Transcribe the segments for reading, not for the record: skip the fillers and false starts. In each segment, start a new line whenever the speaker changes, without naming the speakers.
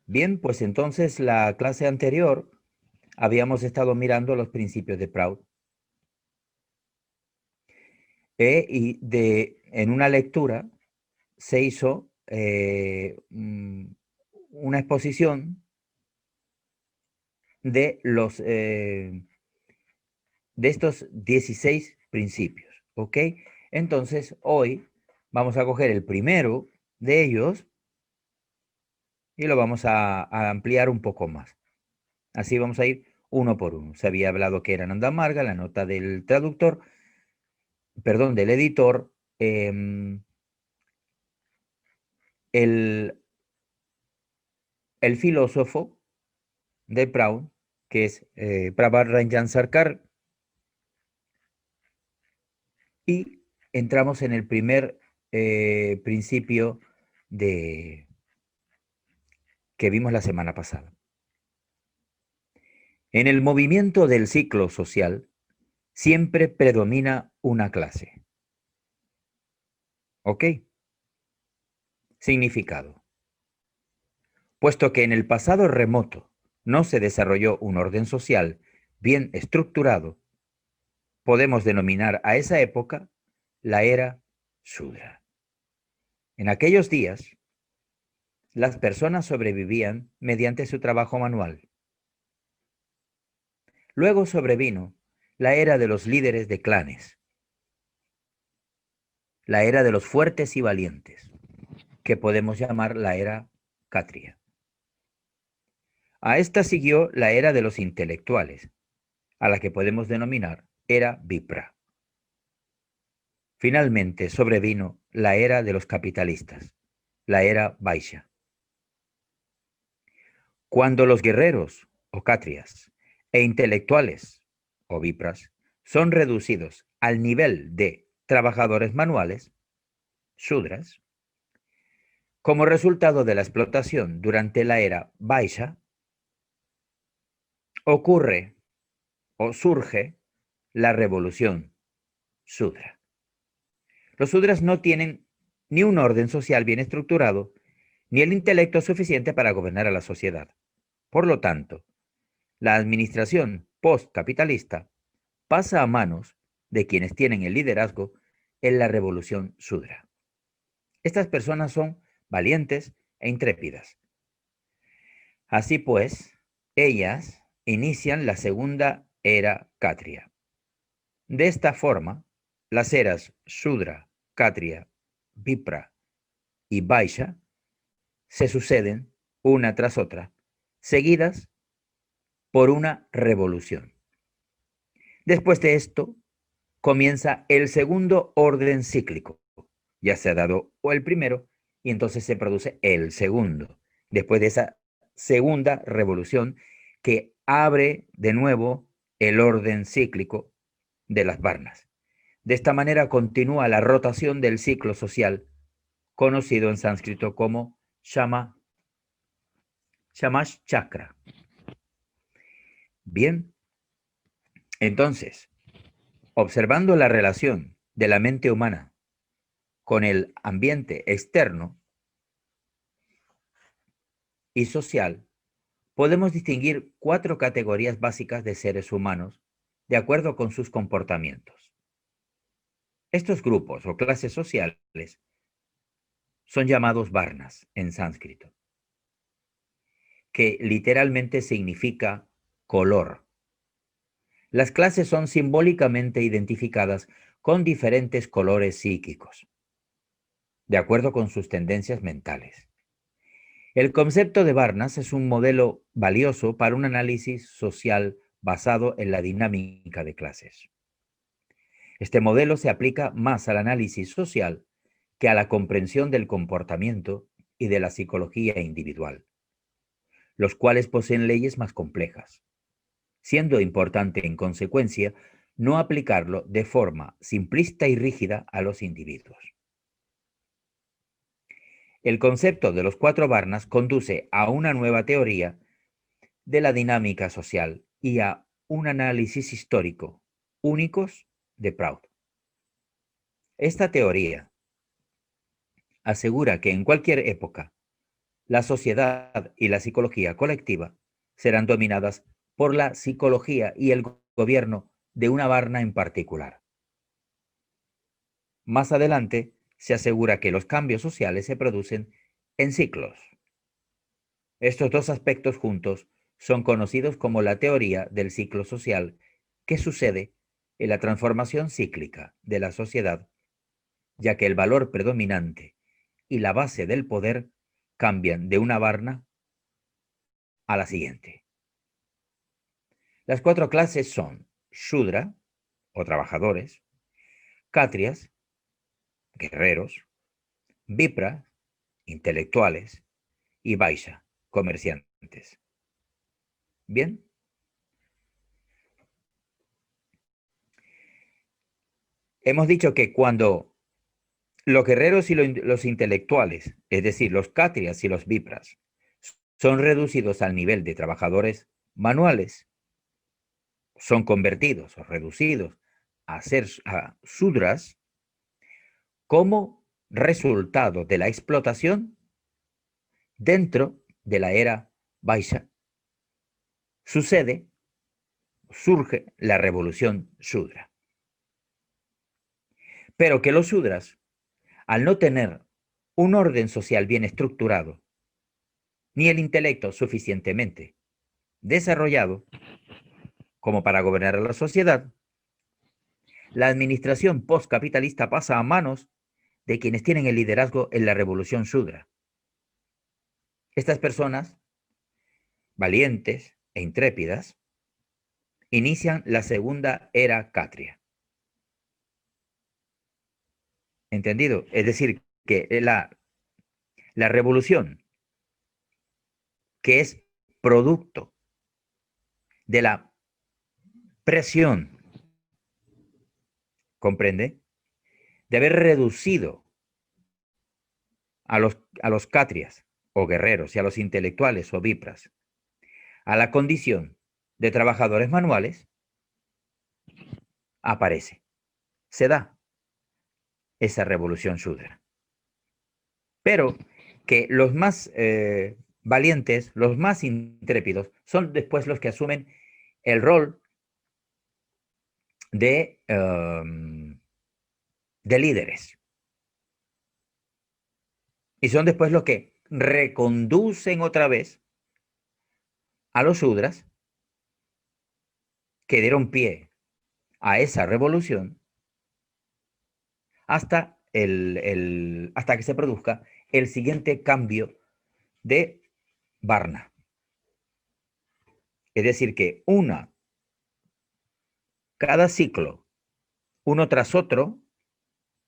Bien, pues entonces la clase anterior habíamos estado mirando los principios de Proud en una lectura se hizo una exposición de de estos 16 principios, ¿ok? Entonces hoy vamos a coger el primero de ellos y lo vamos a ampliar un poco más. Así vamos a ir uno por uno. Se había hablado que era Nanda Marga, la nota del traductor, perdón, del editor, el, el filósofo de Proud, que es Prabhat Ranjan Sarkar, y entramos en el primer principio de, que vimos la semana pasada. En el movimiento del ciclo social siempre predomina una clase. ¿Ok? Significado. Puesto que en el pasado remoto no se desarrolló un orden social bien estructurado, podemos denominar a esa época la era Shudra. En aquellos días, las personas sobrevivían mediante su trabajo manual. Luego sobrevino la era de los líderes de clanes, la era de los fuertes y valientes, que podemos llamar la era Kshatriya. A esta siguió la era de los intelectuales, a la que podemos denominar era Vipra. Finalmente sobrevino la era de los capitalistas, la era Vaishya. Cuando los guerreros, o Kshatriyas, e intelectuales, o Vipras, son reducidos al nivel de trabajadores manuales, Shudras, como resultado de la explotación durante la era Vaishya, ocurre o surge la revolución Shudra. Los Shudras no tienen ni un orden social bien estructurado, ni el intelecto suficiente para gobernar a la sociedad. Por lo tanto, la administración postcapitalista pasa a manos de quienes tienen el liderazgo en la revolución Shudra. Estas personas son valientes e intrépidas. Así pues, ellas inician la segunda era Kshatriya. De esta forma, las eras Shudra, Kshatriya, Vipra y Vaishya se suceden una tras otra, seguidas por una revolución. Después de esto, comienza el segundo orden cíclico. Ya se ha dado el primero y entonces se produce el segundo. Después de esa segunda revolución que abre de nuevo el orden cíclico de las Varnas. De esta manera continúa la rotación del ciclo social, conocido en sánscrito como Shamash Chakra. Bien, entonces, observando la relación de la mente humana con el ambiente externo y social, podemos distinguir 4 categorías básicas de seres humanos de acuerdo con sus comportamientos. Estos grupos o clases sociales son llamados varnas en sánscrito, que literalmente significa color. Las clases son simbólicamente identificadas con diferentes colores psíquicos, de acuerdo con sus tendencias mentales. El concepto de Varnas es un modelo valioso para un análisis social basado en la dinámica de clases. Este modelo se aplica más al análisis social que a la comprensión del comportamiento y de la psicología individual, los cuales poseen leyes más complejas, siendo importante, en consecuencia, no aplicarlo de forma simplista y rígida a los individuos. El concepto de los 4 Varnas conduce a una nueva teoría de la dinámica social y a un análisis histórico únicos de Proud. Esta teoría asegura que en cualquier época la sociedad y la psicología colectiva serán dominadas por la psicología y el gobierno de una Varna en particular. Más adelante se asegura que los cambios sociales se producen en ciclos. Estos dos aspectos juntos son conocidos como la teoría del ciclo social, que sucede en la transformación cíclica de la sociedad, ya que el valor predominante y la base del poder cambian de una Varna a la siguiente. Las cuatro clases son Shudra, o trabajadores, Kshatriyas, guerreros, Vipra, intelectuales, y Vaishya, comerciantes. Bien. Hemos dicho que cuando los guerreros y los intelectuales, es decir, los Kshatriyas y los Vipras, son reducidos al nivel de trabajadores manuales, son convertidos o reducidos a ser Sudras como resultado de la explotación dentro de la era Vaishya. Surge la revolución Shudra. Pero que los Sudras, al no tener un orden social bien estructurado, ni el intelecto suficientemente desarrollado como para gobernar a la sociedad, la administración postcapitalista pasa a manos de quienes tienen el liderazgo en la revolución Shudra. Estas personas, valientes e intrépidas, inician la segunda era Kshatriya. ¿Entendido? Es decir, que la revolución, que es producto de la presión, ¿comprende?, de haber reducido a los Kshatriyas o guerreros y a los intelectuales o Vipras a la condición de trabajadores manuales, aparece, se da esa revolución Shudra. Pero que los más valientes, los más intrépidos, son después los que asumen el rol de líderes. Y son después los que reconducen otra vez a los Shudras que dieron pie a esa revolución hasta que se produzca el siguiente cambio de Varna. Es decir, que cada ciclo, uno tras otro,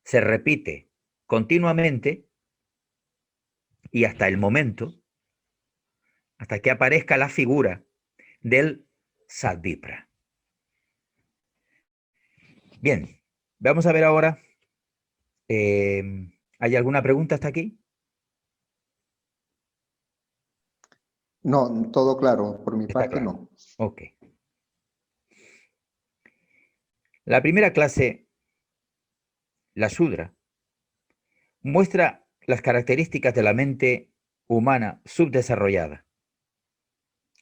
se repite continuamente y hasta el momento, hasta que aparezca la figura del Satvipra. Bien, vamos a ver ahora, ¿hay alguna pregunta hasta aquí?
No, todo claro, por mi
Está
parte
claro.
no.
Ok. La primera clase, la Shudra, muestra las características de la mente humana subdesarrollada,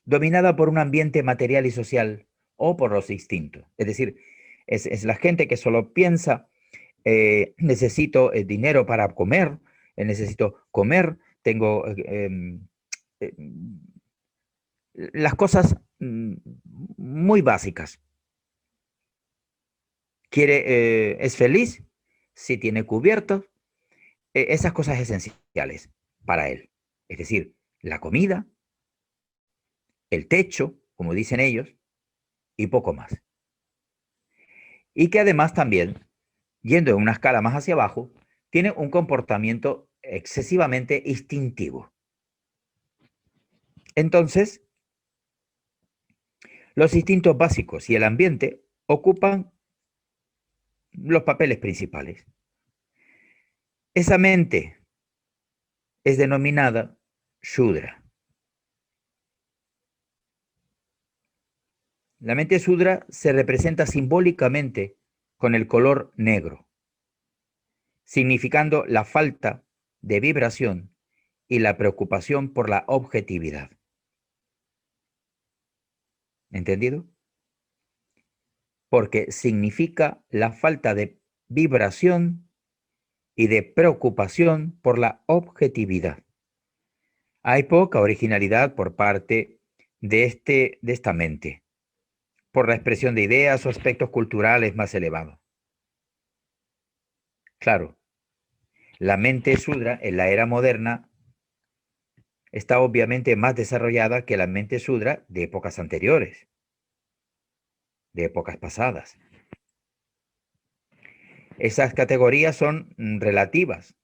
dominada por un ambiente material y social o por los instintos. Es decir, es la gente que solo piensa, necesito dinero para comer, necesito comer, tengo las cosas muy básicas. Es feliz si tiene cubiertos, esas cosas esenciales para él. Es decir, la comida, el techo, como dicen ellos, y poco más. Y que además también, yendo en una escala más hacia abajo, tiene un comportamiento excesivamente instintivo. Entonces, los instintos básicos y el ambiente ocupan los papeles principales. Esa mente es denominada Shudra. La mente Shudra se representa simbólicamente con el color negro, significando la falta de vibración y la preocupación por la objetividad. ¿Entendido? Porque significa la falta de vibración y de preocupación por la objetividad. Hay poca originalidad por parte de esta mente, por la expresión de ideas o aspectos culturales más elevados. Claro, la mente Sudra en la era moderna está obviamente más desarrollada que la mente Sudra de épocas anteriores, de épocas pasadas. Esas categorías son relativas,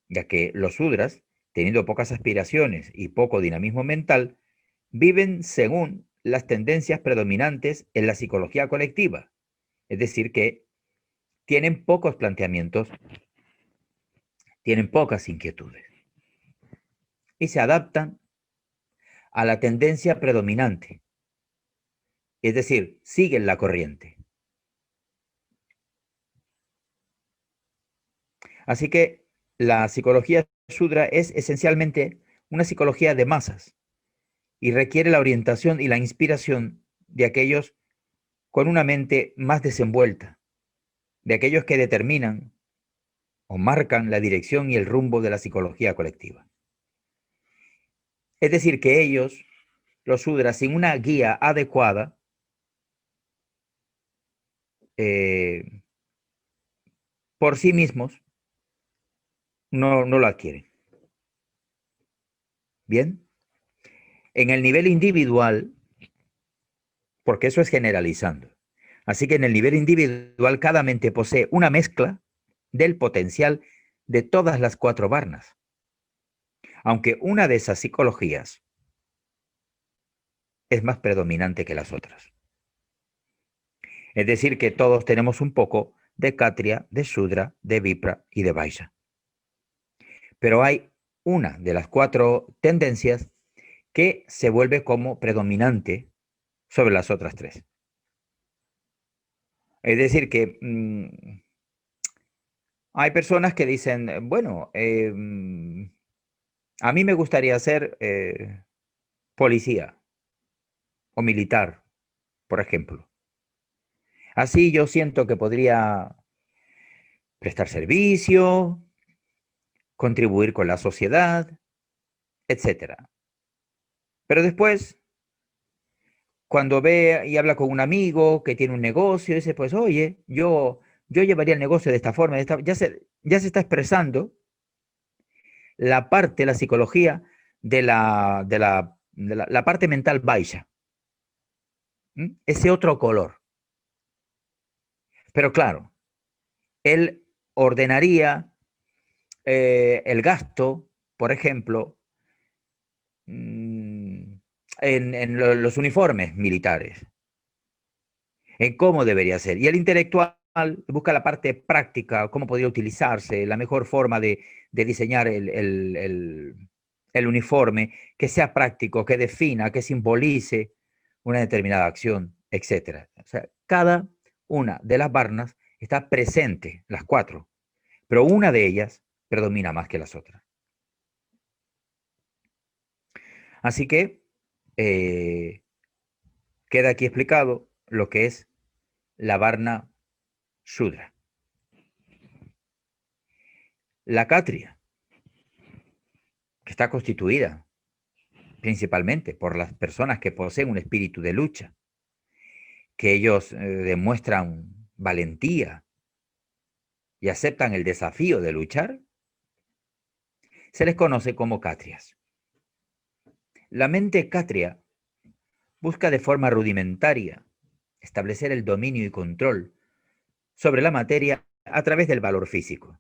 ya que los Sudras, teniendo pocas aspiraciones y poco dinamismo mental, viven según las tendencias predominantes en la psicología colectiva, es decir, que tienen pocos planteamientos, tienen pocas inquietudes y se adaptan a la tendencia predominante, es decir, siguen la corriente. Así que la psicología Sudra es esencialmente una psicología de masas y requiere la orientación y la inspiración de aquellos con una mente más desenvuelta, de aquellos que determinan o marcan la dirección y el rumbo de la psicología colectiva. Es decir, que ellos, los Sudras, sin una guía adecuada, eh, por sí mismos, no lo adquieren. Bien, en el nivel individual, porque eso es generalizando. Así que en el nivel individual, cada mente posee una mezcla del potencial de todas las cuatro varnas. Aunque una de esas psicologías es más predominante que las otras. Es decir, que todos tenemos un poco de Kshatriya, de Shudra, de Vipra y de Vaishya. Pero hay una de las cuatro tendencias que se vuelve como predominante sobre las otras tres. Es decir, que hay personas que dicen, bueno, a mí me gustaría ser policía o militar, por ejemplo. Así yo siento que podría prestar servicio, contribuir con la sociedad, etcétera. Pero después, cuando ve y habla con un amigo que tiene un negocio, dice, pues oye, yo llevaría el negocio de esta forma, ya se está expresando la parte, la psicología la parte mental baja, ese otro color. Pero claro, él ordenaría el gasto, por ejemplo, los uniformes militares, en cómo debería ser. Y el intelectual busca la parte práctica, cómo podría utilizarse, la mejor forma de diseñar el uniforme, que sea práctico, que defina, que simbolice una determinada acción, etcétera. O sea, cada una de las varnas está presente, las cuatro, pero una de ellas predomina más que las otras. Así que eh, queda aquí explicado lo que es la varna Shudra. La Kshatriya, que está constituida principalmente por las personas que poseen un espíritu de lucha, que ellos demuestran valentía y aceptan el desafío de luchar, se les conoce como Kshatriyas. La mente Kshatriya busca de forma rudimentaria establecer el dominio y control sobre la materia a través del valor físico.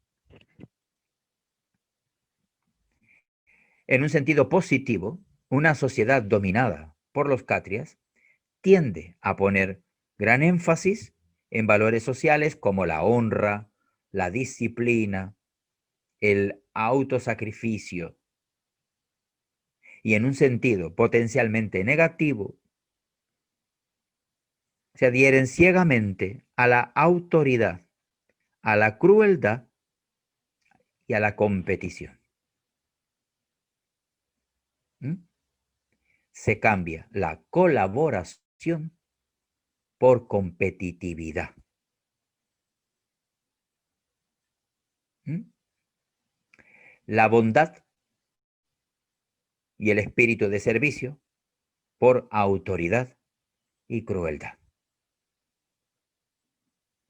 En un sentido positivo, una sociedad dominada por los Kshatriyas tiende a poner gran énfasis en valores sociales como la honra, la disciplina, el autosacrificio, y en un sentido potencialmente negativo, se adhieren ciegamente a la autoridad, a la crueldad y a la competición. ¿Mm? Se cambia la colaboración por competitividad. ¿Mm? La bondad y el espíritu de servicio por autoridad y crueldad.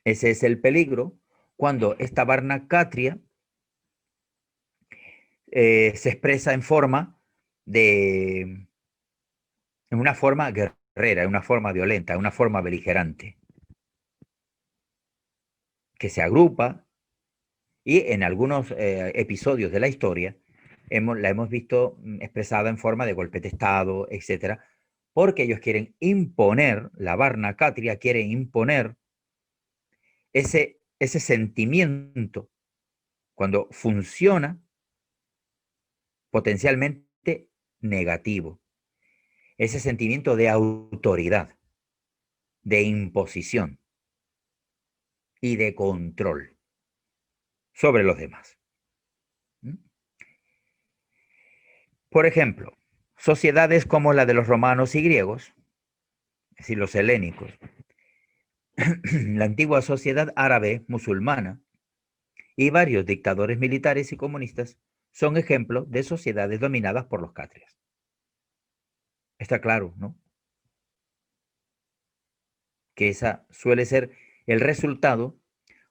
Ese es el peligro cuando esta varnacatria se expresa en una forma guerrera, en una forma violenta, en una forma beligerante, que se agrupa y en algunos episodios de la historia la hemos visto expresada en forma de golpe de Estado, etcétera, porque ellos quieren imponer, la varnacatria quiere imponer ese sentimiento cuando funciona potencialmente negativo, ese sentimiento de autoridad, de imposición y de control sobre los demás. ¿Mm? Por ejemplo, sociedades como la de los romanos y griegos, es decir, los helénicos, la antigua sociedad árabe musulmana y varios dictadores militares y comunistas son ejemplos de sociedades dominadas por los catrias. Está claro, ¿no? Que esa suele ser el resultado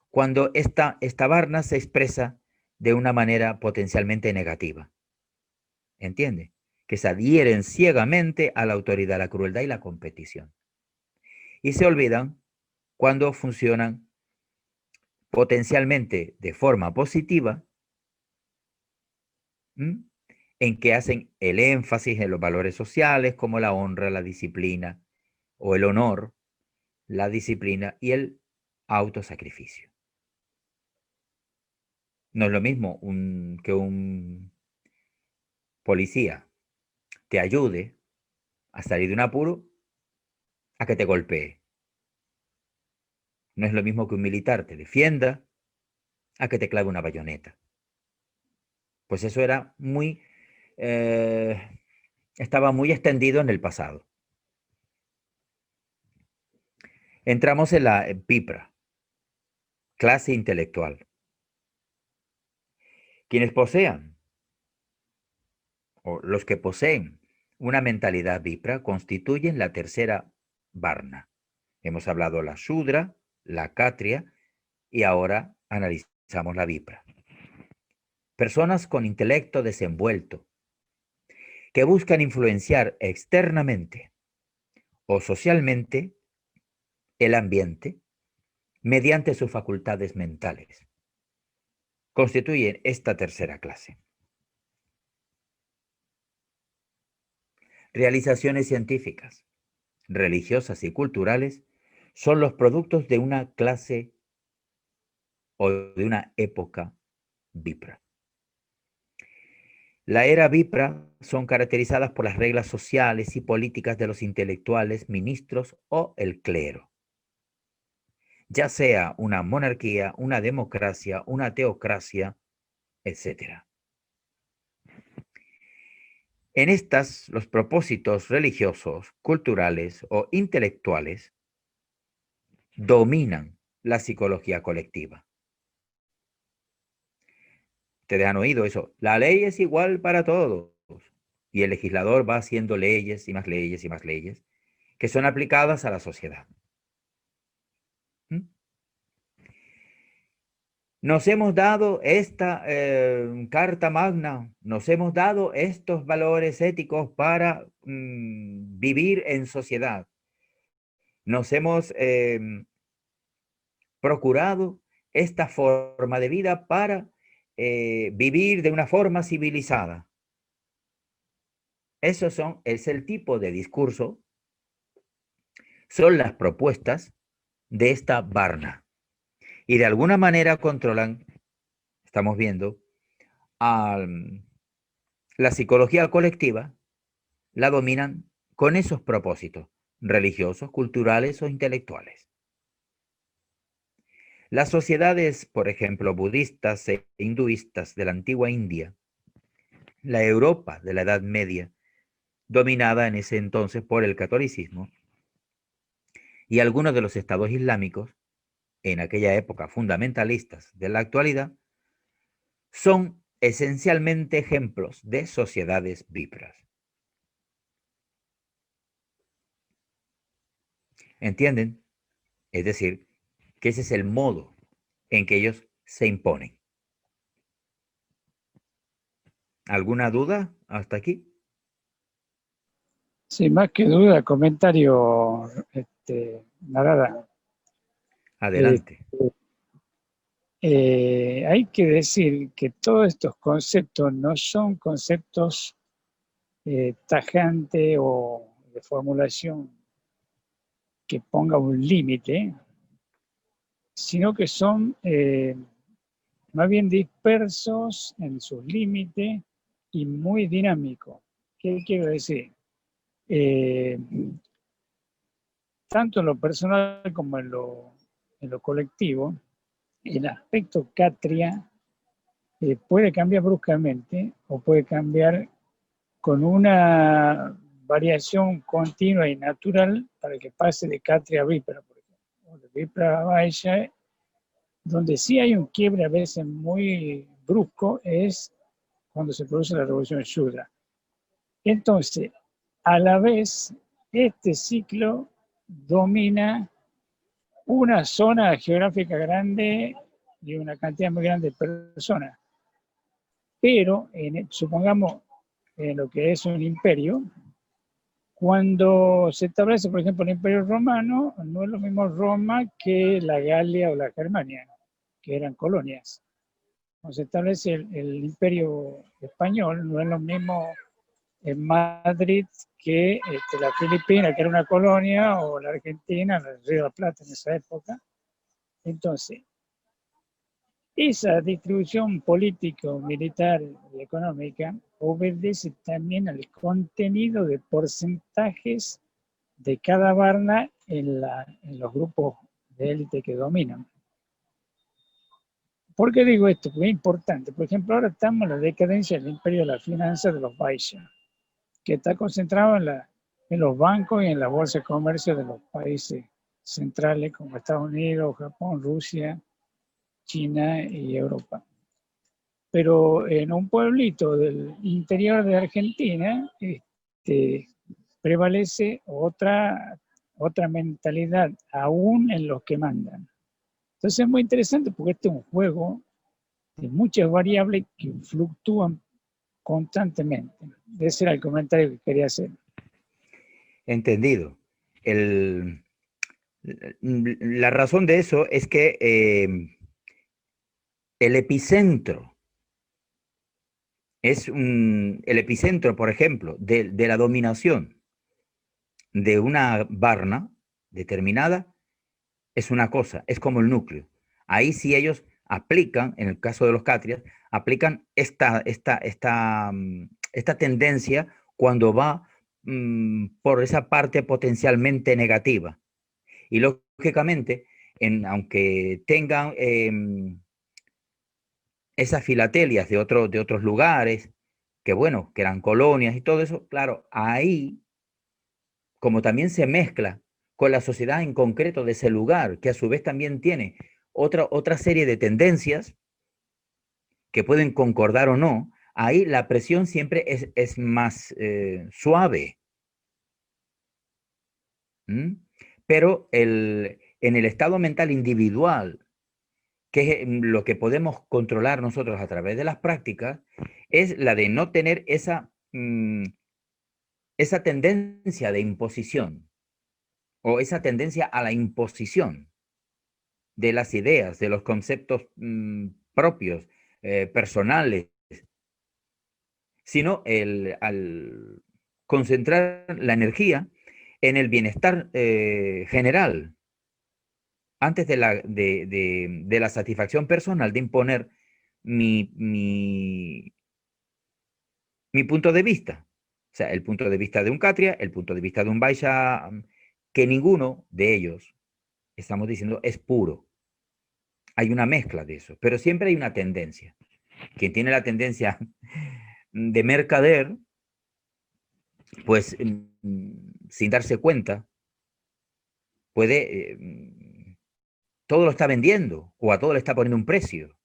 cuando esta varna se expresa de una manera potencialmente negativa. ¿Entiende? Que se adhieren ciegamente a la autoridad, la crueldad y la competición. Y se olvidan cuando funcionan potencialmente de forma positiva, ¿m? En que hacen el énfasis en los valores sociales como la honra, la disciplina o el honor, la disciplina y el autosacrificio. No es lo mismo que un policía te ayude a salir de un apuro a que te golpee. No es lo mismo que un militar te defienda a que te clave una bayoneta. Pues eso era estaba muy extendido en el pasado. Entramos en la Vipra, clase intelectual. Quienes posean, o los que poseen una mentalidad Vipra, constituyen la tercera varna. Hemos hablado la Shudra, la Katria, y ahora analizamos la Vipra. Personas con intelecto desenvuelto, que buscan influenciar externamente o socialmente el ambiente mediante sus facultades mentales. Constituyen esta tercera clase. Realizaciones científicas, religiosas y culturales son los productos de una clase o de una época Vipra. La era Vipra son caracterizadas por las reglas sociales y políticas de los intelectuales, ministros o el clero. Ya sea una monarquía, una democracia, una teocracia, etc. En estas, los propósitos religiosos, culturales o intelectuales dominan la psicología colectiva. Ustedes han oído eso. La ley es igual para todos. Y el legislador va haciendo leyes y más leyes y más leyes que son aplicadas a la sociedad. ¿Mm? Nos hemos dado esta carta magna, nos hemos dado estos valores éticos para vivir en sociedad. Nos hemos procurado esta forma de vida para vivir de una forma civilizada. Es el tipo de discurso, son las propuestas de esta Varna. Y de alguna manera controlan, estamos viendo, a la psicología colectiva, la dominan con esos propósitos religiosos, culturales o intelectuales. Las sociedades, por ejemplo, budistas e hinduistas de la antigua India, la Europa de la Edad Media dominada en ese entonces por el catolicismo, y algunos de los estados islámicos, en aquella época fundamentalistas de la actualidad, son esencialmente ejemplos de sociedades bípedas. ¿Entienden? Es decir, que ese es el modo en que ellos se imponen. ¿Alguna duda hasta aquí?
Sí, más que duda, comentario, Narada.
Adelante.
Hay que decir que todos estos conceptos no son conceptos tajantes o de formulación que ponga un límite, sino que son más bien dispersos en sus límites y muy dinámicos. ¿Qué quiero decir? Tanto en lo personal como en lo colectivo, el aspecto catria puede cambiar bruscamente o puede cambiar con una variación continua y natural para que pase de catria a vípera, por ejemplo, o de vípera a vaishya. Donde sí hay un quiebre a veces muy brusco es cuando se produce la revolución Shudra. Entonces, a la vez, este ciclo domina una zona geográfica grande y una cantidad muy grande de personas. Pero, supongamos, en lo que es un imperio, cuando se establece, por ejemplo, el Imperio Romano, no es lo mismo Roma que la Galia o la Germania, que eran colonias. Cuando se establece el Imperio Español, no es lo mismo en Madrid que la Filipina, que era una colonia, o la Argentina, el Río de la Plata en esa época. Entonces, esa distribución político, militar y económica obedece también al contenido de porcentajes de cada varna en los grupos de élite que dominan. ¿Por qué digo esto? Porque es importante. Por ejemplo, ahora estamos en la decadencia del imperio de las finanzas de los Vaishya, que está concentrado en los bancos y en la bolsa de comercio de los países centrales como Estados Unidos, Japón, Rusia, China y Europa. Pero en un pueblito del interior de Argentina prevalece otra mentalidad, aún en los que mandan. Entonces es muy interesante porque este es un juego de muchas variables que fluctúan constantemente. Ese era el comentario que quería hacer.
Entendido. La razón de eso es que el epicentro el epicentro, por ejemplo, de la dominación de una varna determinada es una cosa, es como el núcleo. Ahí sí ellos aplican, en el caso de los catrias, aplican esta tendencia cuando va por esa parte potencialmente negativa. Y lógicamente, aunque tengan esas filatelias de otros lugares, que bueno, que eran colonias y todo eso, claro, ahí, como también se mezcla con la sociedad en concreto de ese lugar, que a su vez también tiene otra serie de tendencias que pueden concordar o no, ahí la presión siempre es más suave. ¿Mm? Pero en el estado mental individual, que es lo que podemos controlar nosotros a través de las prácticas, es la de no tener esa tendencia de imposición o esa tendencia a la imposición de las ideas, de los conceptos propios, personales, sino al concentrar la energía en el bienestar general, antes de la satisfacción personal de imponer mi, mi, mi punto de vista. O sea, el punto de vista de un Catria, el punto de vista de un Vaishya, que ninguno de ellos, estamos diciendo, es puro. Hay una mezcla de eso, pero siempre hay una tendencia. Quien tiene la tendencia de mercader, pues sin darse cuenta, puede, todo lo está vendiendo o a todo le está poniendo un precio.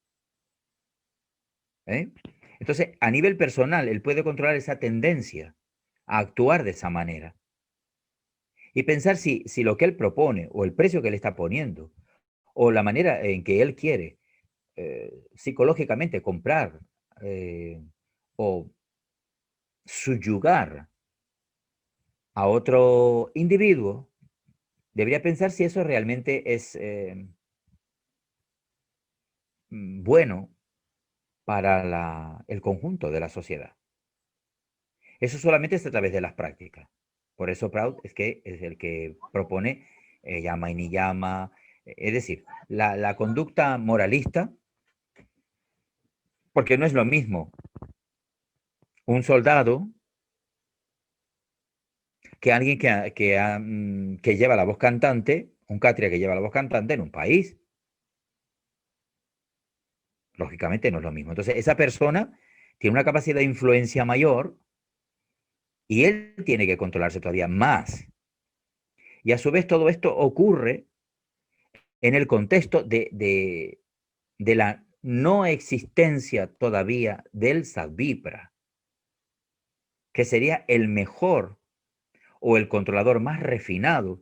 ¿Eh? Entonces, a nivel personal, él puede controlar esa tendencia a actuar de esa manera y pensar si lo que él propone o el precio que él está poniendo o la manera en que él quiere psicológicamente comprar o subyugar a otro individuo, debería pensar si eso realmente es bueno para el conjunto de la sociedad. Eso solamente es a través de las prácticas. Por eso Proud es que es el que propone llama y ni llama. Es decir, la conducta moralista, porque no es lo mismo un soldado que alguien que lleva la voz cantante, un catria que lleva la voz cantante en un país. Lógicamente no es lo mismo. Entonces, esa persona tiene una capacidad de influencia mayor y él tiene que controlarse todavía más. Y a su vez todo esto ocurre en el contexto de la no existencia todavía del Sadvipra, que sería el mejor o el controlador más refinado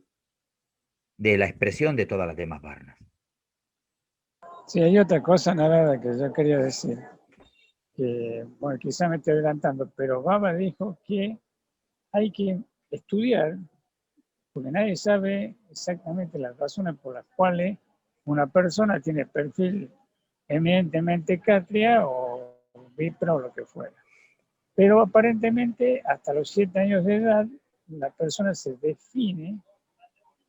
de la expresión de todas las demás varnas.
Sí, hay otra cosa, nada que yo quería decir, que, bueno, quizá me estoy adelantando, pero Baba dijo que hay que estudiar, porque nadie sabe exactamente las razones por las cuales una persona tiene perfil eminentemente catria o vipra o lo que fuera. Pero aparentemente hasta los 7 años de edad la persona se define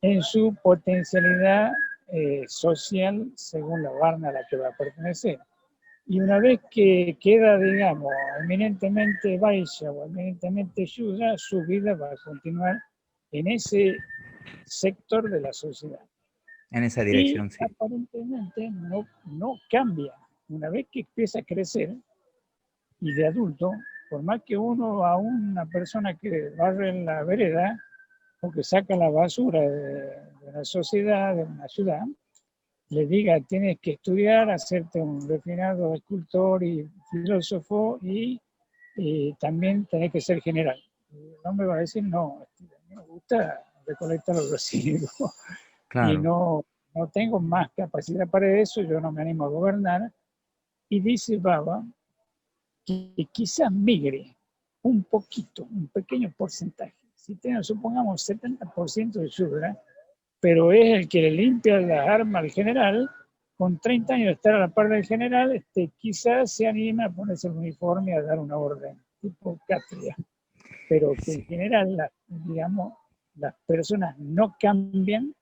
en su potencialidad social según la varna a la que va a pertenecer. Y una vez que queda, digamos, eminentemente Vaishya o eminentemente Shudra, su vida va a continuar en ese sector de la sociedad.
En esa
Y
dirección, sí.
aparentemente no cambia. Una vez que empieza a crecer y de adulto, por más que uno a una persona que barre en la vereda o que saca la basura de la sociedad, de una ciudad, le diga tienes que estudiar, hacerte un refinado escultor y filósofo y también tenés que ser general. No me va a decir, no, a mí me gusta recolectar los residuos y
Claro.
no tengo más capacidad para eso, yo no me animo a gobernar. Y dice Baba que quizás migre un poquito, un pequeño porcentaje. Si tenemos, supongamos, 70% de Shudra, pero es el que le limpia las armas al general, con 30 años de estar a la par del general, quizás se anime a ponerse el uniforme y a dar una orden, tipo Catria. Pero que en
Sí,
general, digamos, las personas no cambian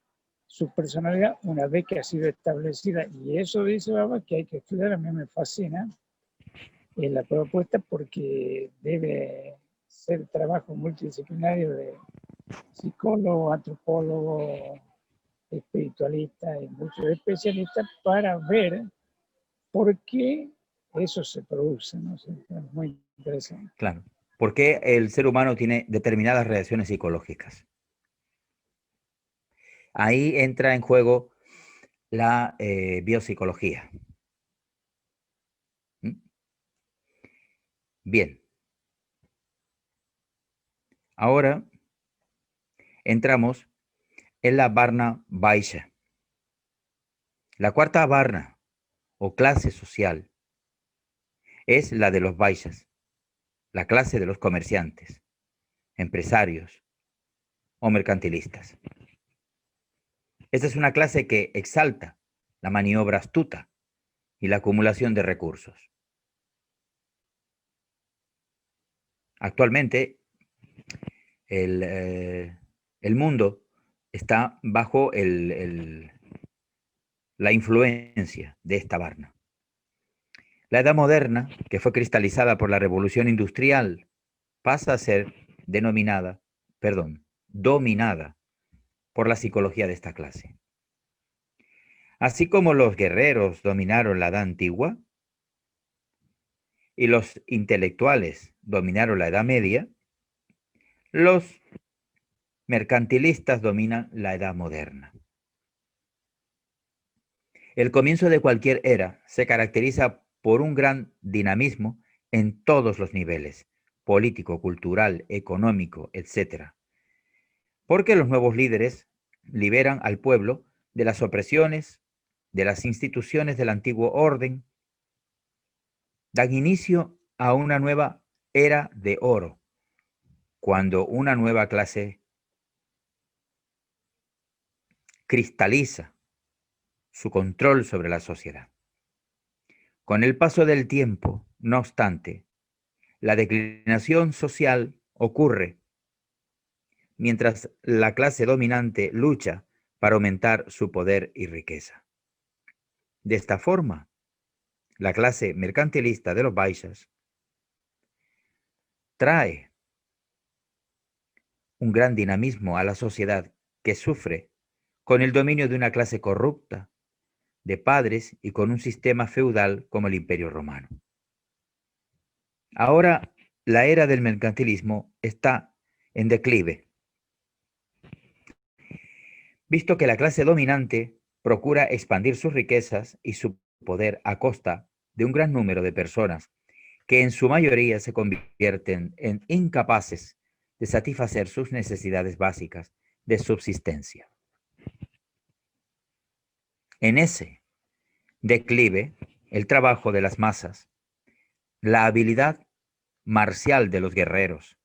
su personalidad una vez que ha sido establecida. Y eso dice Baba que hay que estudiar, a mí me fascina la propuesta porque debe ser trabajo multidisciplinario de psicólogo, antropólogo, espiritualista y muchos especialistas para ver por qué eso se produce, ¿no? Es muy interesante.
claro. Porque el ser humano tiene determinadas reacciones psicológicas. Ahí entra en juego la biopsicología. ¿Mm? Bien, ahora entramos en la Varna Vaishya. La cuarta Varna o clase social es la de los Vaishyas, la clase de los comerciantes, empresarios o mercantilistas. Esta es una clase que exalta la maniobra astuta y la acumulación de recursos. Actualmente, el, eh, el mundo está bajo la influencia de esta Varna. La Edad Moderna, que fue cristalizada por la Revolución Industrial, pasa a ser dominada por la psicología de esta clase. Así como los guerreros dominaron la Edad Antigua y los intelectuales dominaron la Edad Media, Los mercantilistas dominan la edad moderna. El comienzo de cualquier era se caracteriza por un gran dinamismo en todos los niveles, político, cultural, económico, etc. Porque los nuevos líderes liberan al pueblo de las opresiones, de las instituciones del antiguo orden, dan inicio a una nueva era de oro, cuando una nueva clase cristaliza su control sobre la sociedad. Con el paso del tiempo, no obstante, la declinación social ocurre mientras la clase dominante lucha para aumentar su poder y riqueza. De esta forma, la clase mercantilista de los Baixas trae un gran dinamismo a la sociedad que sufre con el dominio de una clase corrupta, de padres y con un sistema feudal como el Imperio Romano. Ahora, la era del mercantilismo está en declive, visto que la clase dominante procura expandir sus riquezas y su poder a costa de un gran número de personas que en su mayoría se convierten en incapaces de satisfacer sus necesidades básicas de subsistencia. En ese declive, el trabajo de las masas, la habilidad marcial de los guerreros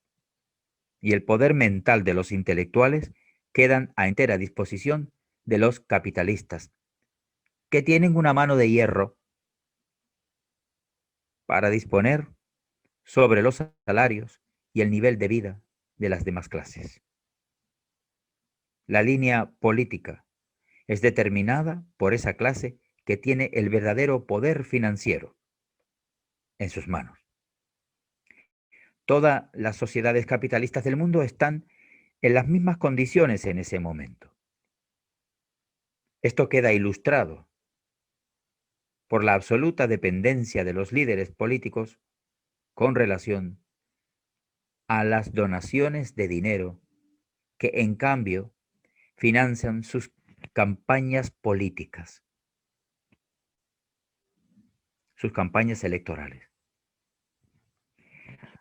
y el poder mental de los intelectuales quedan a entera disposición de los capitalistas, que tienen una mano de hierro para disponer sobre los salarios y el nivel de vida de las demás clases. La línea política es determinada por esa clase que tiene el verdadero poder financiero en sus manos. Todas las sociedades capitalistas del mundo están en las mismas condiciones en ese momento. Esto queda ilustrado por la absoluta dependencia de los líderes políticos con relación a las donaciones de dinero que en cambio financian sus campañas políticas, sus campañas electorales.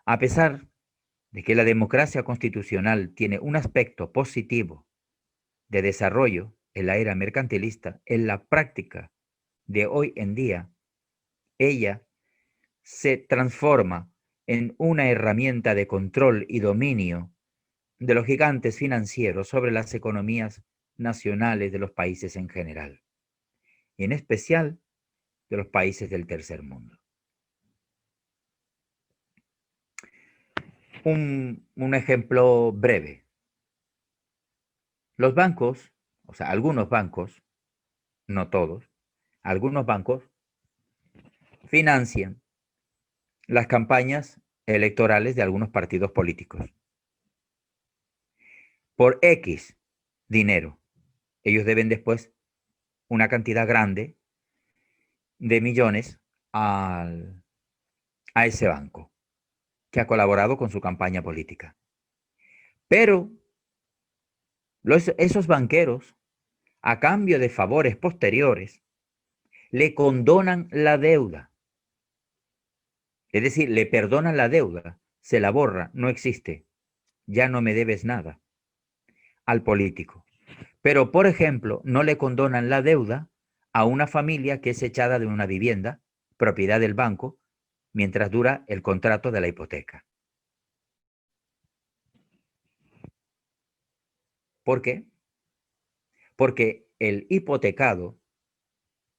A pesar de que la democracia constitucional tiene un aspecto positivo de desarrollo en la era mercantilista, en la práctica de hoy en día, ella se transforma en una herramienta de control y dominio de los gigantes financieros sobre las economías nacionales de los países en general, y en especial de los países del tercer mundo. Un ejemplo breve. Los bancos, o sea, algunos bancos, no todos, algunos bancos financian las campañas electorales de algunos partidos políticos. Por X dinero, ellos deben después una cantidad grande de millones a ese banco que ha colaborado con su campaña política. Pero esos banqueros, a cambio de favores posteriores, le condonan la deuda. Es decir, le perdonan la deuda, se la borra, no existe, ya no me debes nada al político. Pero, por ejemplo, no le condonan la deuda a una familia que es echada de una vivienda, propiedad del banco, mientras dura el contrato de la hipoteca. ¿Por qué? Porque el hipotecado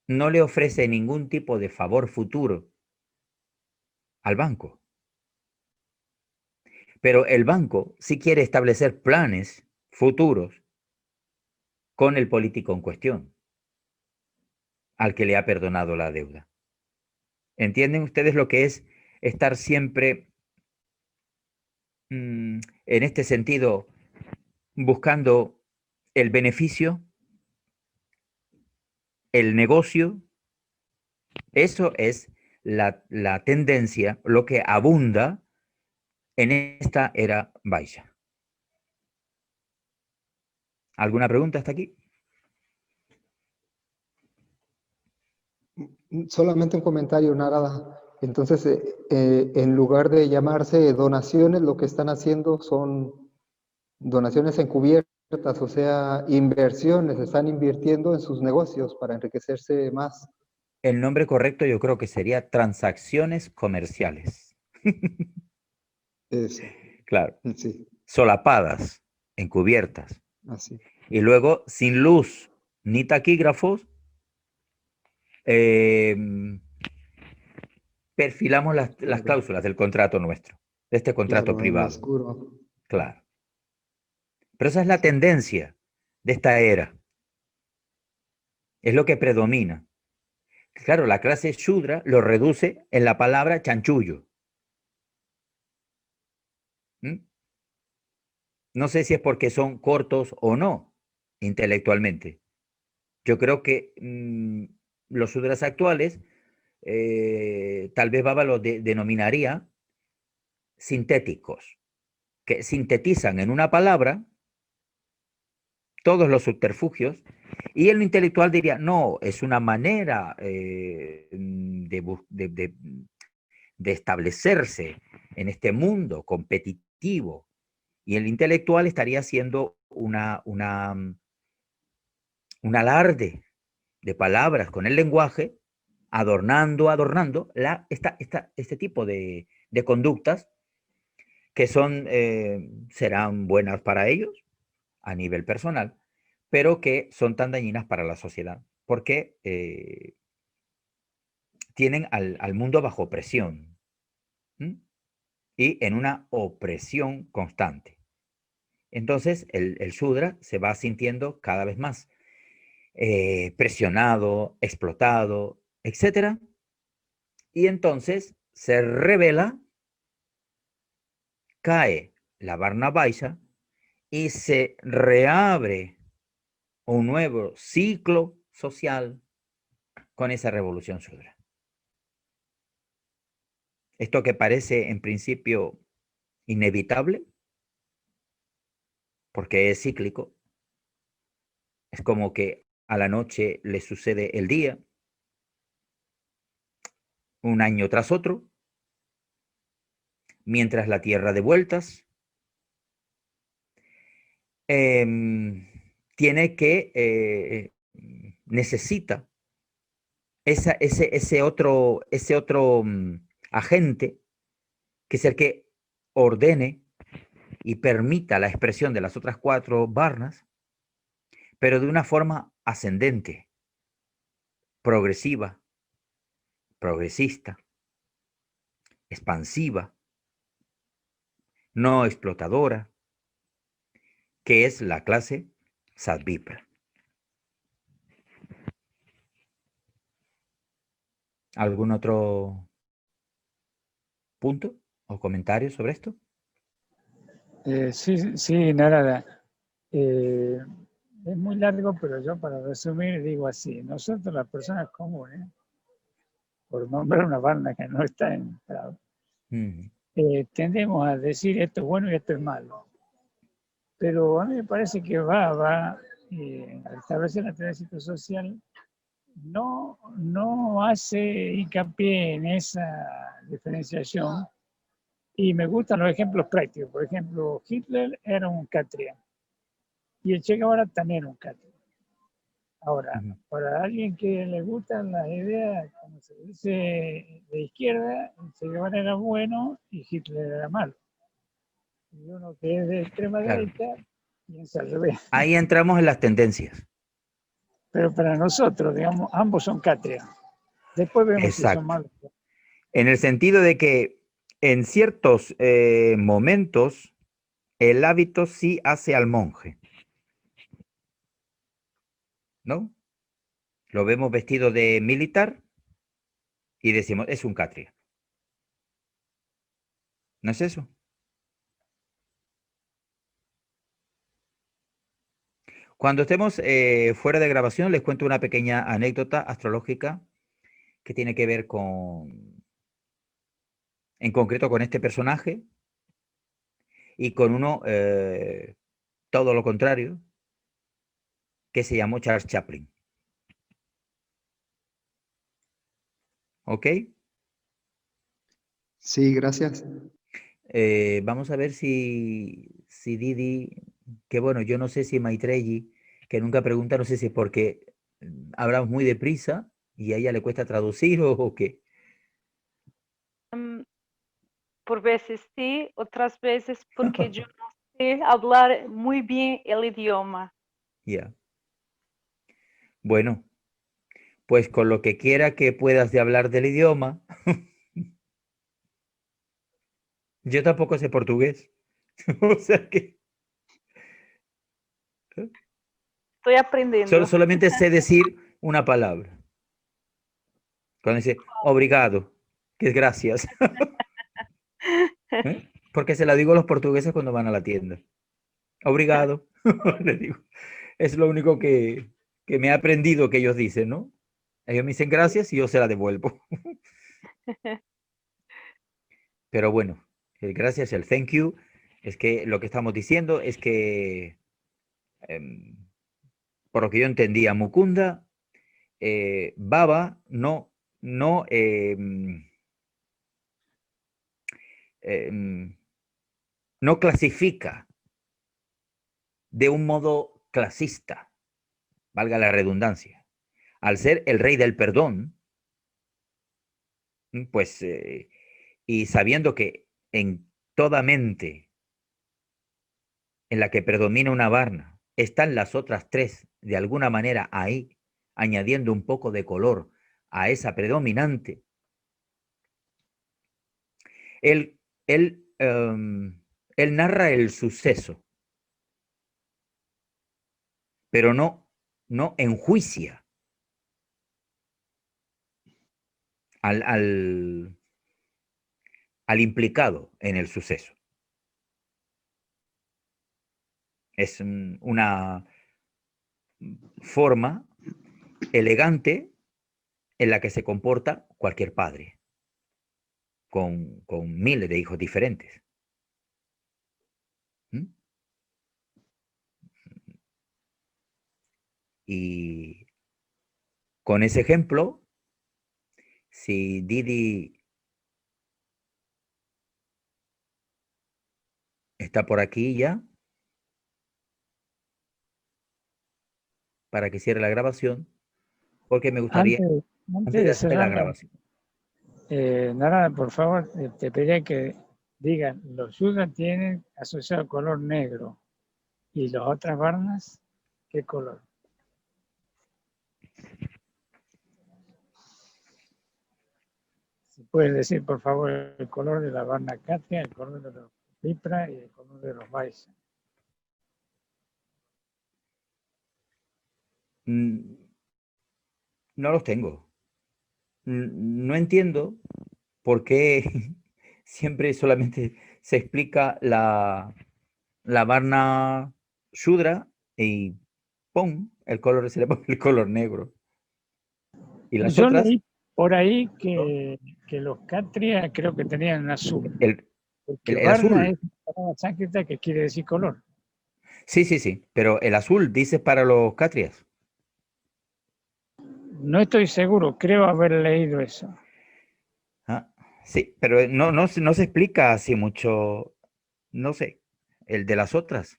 no le ofrece ningún tipo de favor futuro al banco. Pero el banco sí quiere establecer planes futuros con el político en cuestión, al que le ha perdonado la deuda. ¿Entienden ustedes lo que es estar siempre en este sentido buscando el beneficio, el negocio? Eso es la tendencia, lo que abunda en esta era baixa. ¿Alguna pregunta hasta aquí?
Solamente un comentario, Narada. Entonces, en lugar de llamarse donaciones, lo que están haciendo son donaciones encubiertas, o sea, inversiones, están invirtiendo en sus negocios para enriquecerse más.
El nombre correcto yo creo que sería transacciones comerciales.
Eso,
Claro,
sí,
solapadas, encubiertas.
así.
Y luego, sin luz ni taquígrafos, eh, perfilamos las
Claro,
cláusulas del contrato nuestro, de este contrato
claro, en lo
privado.
oscuro.
Claro. Pero esa es la
Sí,
tendencia de esta era. Es lo que predomina. Claro, la clase Shudra lo reduce en la palabra chanchullo. ¿Mm? No sé si es porque son cortos o no, intelectualmente. Yo creo que los Shudras actuales, tal vez Baba los denominaría sintéticos, que sintetizan en una palabra todos los subterfugios, y el intelectual diría, no, es una manera de establecerse en este mundo competitivo, y el intelectual estaría haciendo un alarde de palabras con el lenguaje, adornando este tipo de conductas que serán buenas para ellos a nivel personal, pero que son tan dañinas para la sociedad, porque tienen al mundo bajo presión. ¿Mm? Y en una opresión constante. Entonces el Shudra se va sintiendo cada vez más presionado, explotado, etcétera, y entonces se revela, cae la Varna Vaishya y se reabre un nuevo ciclo social con esa revolución Shudra. Esto que parece en principio inevitable, porque es cíclico, es como que a la noche le sucede el día, un año tras otro, mientras la Tierra de vueltas, tiene que, necesita ese otro agente, que es el que ordene y permita la expresión de las otras cuatro varnas, pero de una forma ascendente, progresiva, progresista, expansiva, no explotadora, que es la clase Sadvipra. ¿Algún otro punto o comentario sobre esto?
Sí, sí, Narada. Es muy largo, pero yo para resumir digo así. Nosotros las personas comunes, por nombrar una banda que no está en Prado, tendemos a decir esto es bueno y esto es malo. Pero a mí me parece que al establecer la tendencia social, no hace hincapié en esa diferenciación. Y me gustan los ejemplos prácticos. Por ejemplo, Hitler era un catria y el Che Guevara también era un catria. Ahora, para alguien que le gustan las ideas, como se dice, de izquierda, el Che Guevara era bueno y Hitler era malo. Y uno que es de extrema
Claro.
derecha piensa al revés.
Ahí entramos en las tendencias.
Pero para nosotros, digamos, ambos son catria. Después vemos si son
Exacto.
malos.
En el sentido de que en ciertos momentos el hábito sí hace al monje, ¿no? Lo vemos vestido de militar y decimos, es un catria. ¿No es eso? Cuando estemos fuera de grabación, les cuento una pequeña anécdota astrológica que tiene que ver en concreto con este personaje y con uno todo lo contrario, que se llamó Charles Chaplin. ¿Ok?
Sí, gracias.
Vamos a ver si Didi, que bueno, yo no sé si Maitreyi, que nunca pregunta, no sé si es porque hablamos muy deprisa y a ella le cuesta traducir o qué.
Mm, Por veces sí, otras veces porque yo no sé hablar muy bien el idioma.
Ya. Bueno, pues con lo que quiera que puedas de hablar del idioma, yo tampoco sé portugués. O sea que
Estoy aprendiendo.
solamente sé decir una palabra. Cuando dice obrigado, que es gracias. ¿Eh? Porque se la digo a los portugueses cuando van a la tienda. Obrigado, les digo. Es lo único que me he aprendido que ellos dicen, ¿no? Ellos me dicen gracias y yo se la devuelvo. Pero bueno, el gracias, el thank you, es que lo que estamos diciendo es que, em, por lo que yo entendía, Mukunda, Baba no, em, no clasifica de un modo clasista, valga la redundancia. Al ser el rey del perdón, pues, y sabiendo que en toda mente en la que predomina una varna están las otras tres de alguna manera ahí, añadiendo un poco de color a esa predominante, él, él, él narra el suceso, pero no enjuicia al, al, al implicado en el suceso. Es una forma elegante en la que se comporta cualquier padre con miles de hijos diferentes. ¿Mm? Y con ese ejemplo, si Didi está por aquí ya, para que cierre la grabación, porque me gustaría,
Antes,
antes
antes
de
de
hacer la
cerrarla,
grabación,
Narada, por favor, te pediría que digan, los Yudas tienen asociado el color negro y las otras varnas, ¿qué color? Si puedes decir, por favor, el color de la varna Katria, el color de los Vipra y el color de los Vaisa.
no los tengo. No entiendo por qué siempre solamente se explica la Varna Shudra y ¡pum! El color se le pone el color negro. Y las
Yo
otras,
leí por ahí que los Katria creo que tenían azul,
el,
porque
el
varna
azul.
es una palabra sánscrita que quiere decir color.
Sí, sí, sí, pero el azul dice para los catrias.
No estoy seguro, creo haber leído eso.
Ah, sí, pero no se explica así mucho, no sé, el de las otras.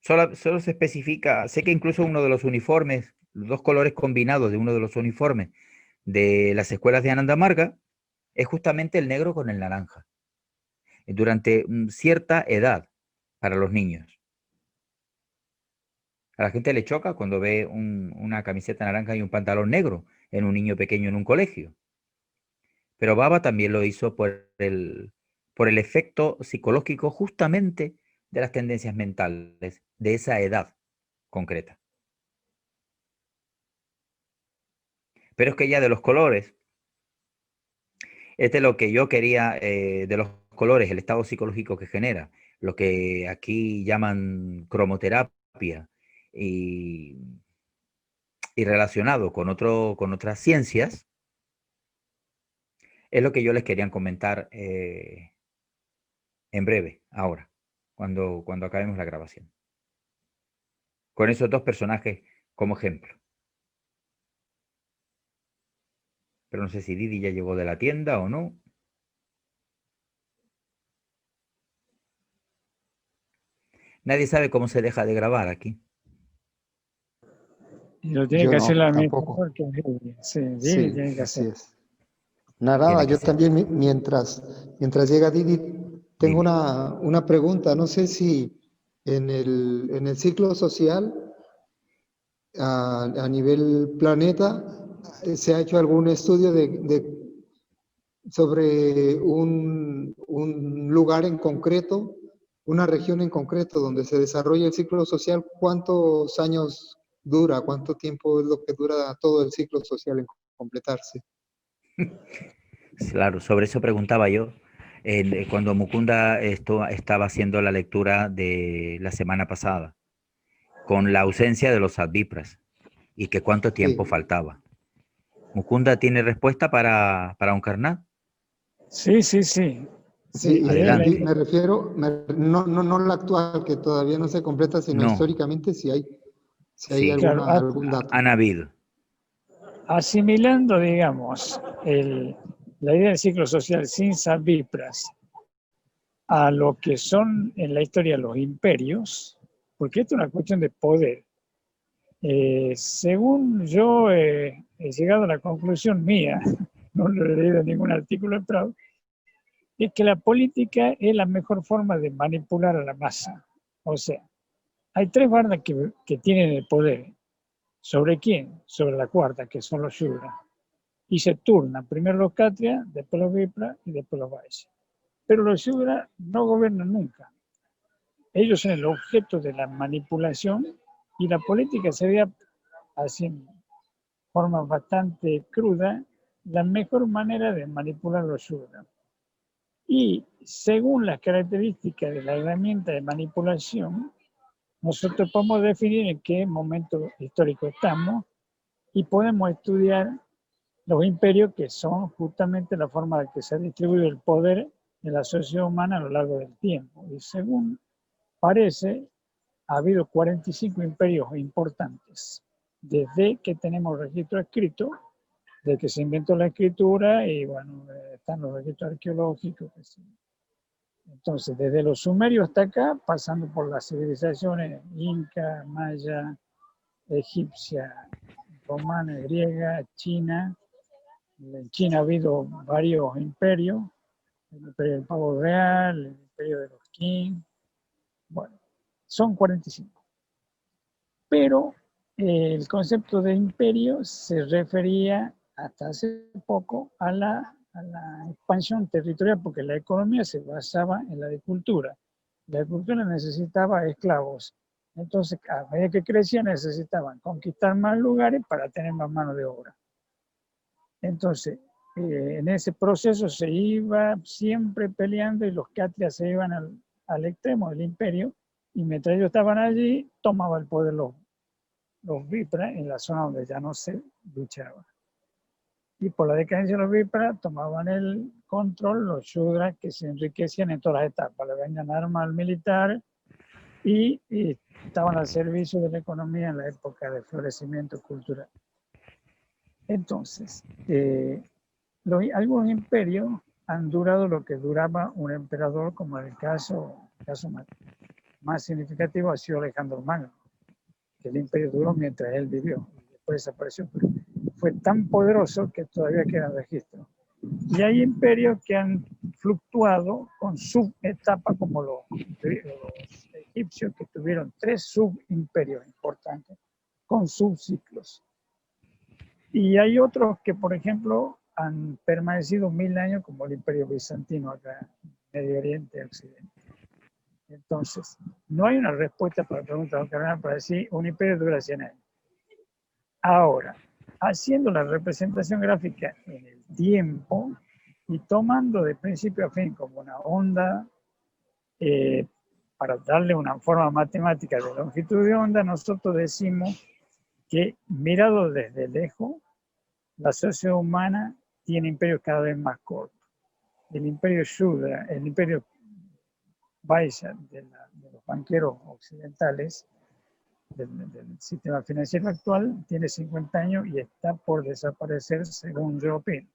Solo se especifica, sé que incluso uno de los uniformes, los dos colores combinados de uno de los uniformes de las escuelas de Ananda Marga es justamente el negro con el naranja, durante cierta edad para los niños. A la gente le choca cuando ve una camiseta naranja y un pantalón negro en un niño pequeño en un colegio. Pero Baba también lo hizo por el efecto psicológico justamente de las tendencias mentales de esa edad concreta. Pero es que ya de los colores, este es lo que yo quería de los colores, el estado psicológico que genera, lo que aquí llaman cromoterapia y, y relacionado con otras ciencias, es lo que yo les quería comentar en breve, ahora, cuando acabemos la grabación. Con esos dos personajes como ejemplo. Pero no sé si Didi ya llegó de la tienda o no. Nadie sabe cómo se deja de grabar aquí.
Y lo tiene
Yo
que hacer el
no, tampoco.
administrador, que es Didi. Sí, Didi
Sí,
tiene que
así
hacer.
es. Narada,
Tiene que
yo
ser.
también, mientras llega Didi, tengo
Dime.
una pregunta. No sé si en el ciclo social, a nivel planeta, se ha hecho algún estudio sobre un lugar en concreto, una región en concreto donde se desarrolla el ciclo social. ¿Cuántos años dura? ¿Cuánto tiempo es lo que dura todo el ciclo social en completarse?
Claro, sobre eso preguntaba yo. Cuando Mukunda estaba haciendo la lectura de la semana pasada, con la ausencia de los advipras, y que cuánto tiempo
Sí.
faltaba. ¿Mukunda tiene respuesta para un carnat?
Sí, sí, sí. Sí,
Sí,
y es la
Adelante.
me refiero, no la actual, que todavía no se completa, sino
No,
históricamente si hay
sí,
claro,
algún dato.
han habido.
asimilando, digamos, la idea del ciclo social sin salvipras a lo que son en la historia los imperios, porque esto es una cuestión de poder. Según yo he llegado a la conclusión mía, no lo he leído en ningún artículo de Proud, es que la política es la mejor forma de manipular a la masa. O sea, hay tres bandas que tienen el poder. ¿Sobre quién? Sobre la cuarta, que son los Shudra. Y se turnan, primero los Kshatriya, después los Vipra y después los Vaishya. Pero los Shudra no gobiernan nunca. Ellos son el objeto de la manipulación y la política sería, así en forma bastante cruda, la mejor manera de manipular a los Shudra. Y según las características de la herramienta de manipulación, nosotros podemos definir en qué momento histórico estamos y podemos estudiar los imperios, que son justamente la forma en que se ha distribuido el poder en la sociedad humana a lo largo del tiempo. Y según parece, ha habido 45 imperios importantes, desde que tenemos registro escrito, desde que se inventó la escritura, y bueno, están los registros arqueológicos. Entonces, desde los sumerios hasta acá, pasando por las civilizaciones inca, maya, egipcia, romana, griega, china. En China ha habido varios imperios, el imperio del pavo real, el imperio de los Qing, bueno, son 45. Pero el concepto de imperio se refería hasta hace poco a la expansión territorial, porque la economía se basaba en la agricultura. La agricultura necesitaba esclavos. Entonces, a medida que crecía, necesitaban conquistar más lugares para tener más mano de obra. Entonces, en ese proceso se iba siempre peleando y los Kshatriyas se iban al extremo del imperio, y mientras ellos estaban allí, tomaba el poder los Vipra en la zona donde ya no se luchaba. Y por la decadencia de los Vipra tomaban el control los Shudras, que se enriquecían en todas las etapas, le vendían armas al militar y estaban al servicio de la economía en la época de florecimiento cultural. Entonces, algunos imperios han durado lo que duraba un emperador, como en el caso más significativo ha sido Alejandro Magno, que el imperio duró mientras él vivió y después desapareció, pero fue tan poderoso que todavía queda registro. Y hay imperios que han fluctuado con subetapas, como los egipcios, que tuvieron 3 subimperios importantes con subciclos. Y hay otros que, por ejemplo, han permanecido 1000 años, como el imperio bizantino acá en Medio Oriente y Occidente. Entonces, no hay una respuesta para la pregunta de Carolina para decir un imperio dura 100 años. Ahora, haciendo la representación gráfica en el tiempo y tomando de principio a fin como una onda, para darle una forma matemática de longitud de onda, nosotros decimos que mirado desde lejos, la sociedad humana tiene imperios cada vez más cortos. El imperio Shudra, el imperio Vaishya de los banqueros occidentales, del sistema financiero actual tiene 50 años y está por desaparecer, según yo opino.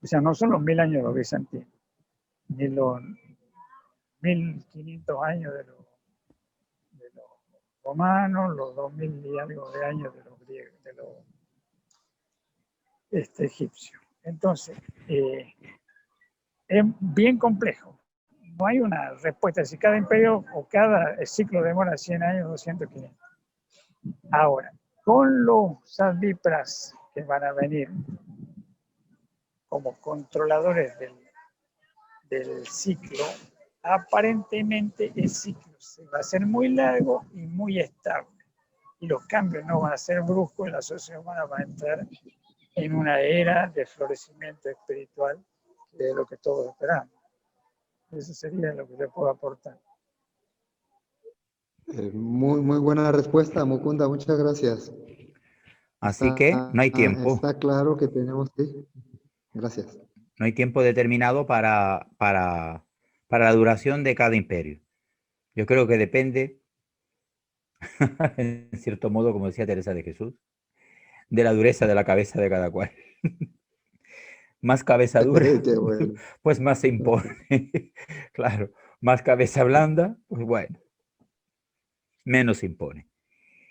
O sea, no son los 1000 años de los bizantinos, ni los 1500 años de los romanos, los 2000 y algo de años de los griegos, de los egipcios. Entonces, es bien complejo. No hay una respuesta. Si cada imperio o cada ciclo demora 100 años, 200, 500. Ahora, con los saldípras que van a venir como controladores del ciclo, aparentemente el ciclo va a ser muy largo y muy estable. Y los cambios no van a ser bruscos y la sociedad humana va a entrar en una era de florecimiento espiritual, que es lo que todos esperamos. Eso sería lo que yo puedo aportar.
Muy buena respuesta, Mukunda, muchas gracias.
Así que no hay tiempo.
Está claro que tenemos que... Gracias.
No hay tiempo determinado para la duración de cada imperio. Yo creo que depende, en cierto modo, como decía Teresa de Jesús, de la dureza de la cabeza de cada cual. Más cabeza dura,
Qué bueno.
pues más se impone. Claro, más cabeza blanda, pues bueno, menos se impone.